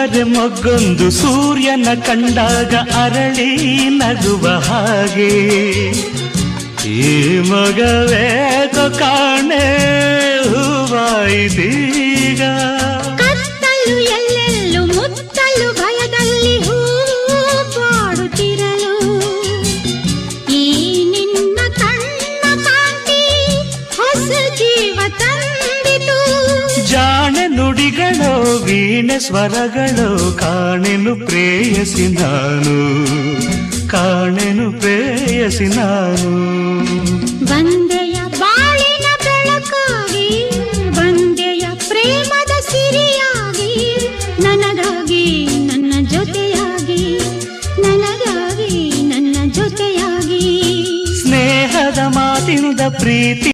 ತಾರೆ ಮೊಗ್ಗೊಂದು ಸೂರ್ಯನ ಕಂಡಾಗ ಅರಳಿ ನಗುವ ಹಾಗೆ ಈ ಮಗವೇಕೋ ಕಾಣೆ ಹೂವಾಯಿದೀಗ. ಕತ್ತಲು ಎಲ್ಲೆಲ್ಲೂ ಮುತ್ತಲು ಭಯದಲ್ಲಿ ಹೂ ಪಾಡುತ್ತಿರಲು ಈ ನಿನ್ನ ಕಣ್ಣ ಕಾಂತಿ ಹೊಸ ಜೀವ ತಂದಿತು. ಜಾಣೆ ನುಡಿಗಳೋ ವೀಣೆ ಸ್ವರಗಳೋ ಕಾಣೆನು ಪ್ರೇಯಸಿ ನಾನು, ಕಾಣೆನು ಪ್ರೇಯಸಿ ನಾನು. ಬಂದೆಯ ಬಾಳಿನ ಬೆಳಕಾಗಿ ಬಂದೆಯ ಪ್ರೇಮದ ಸಿರಿಯಾಗಿ ನನಗಾಗಿ ನನ್ನ ಜೊತೆಯಾಗಿ ನನಗಾಗಿ ನನ್ನ ಜೊತೆಯಾಗಿ. ಸ್ನೇಹದ ಮಾತಿನುದ ಪ್ರೀತಿ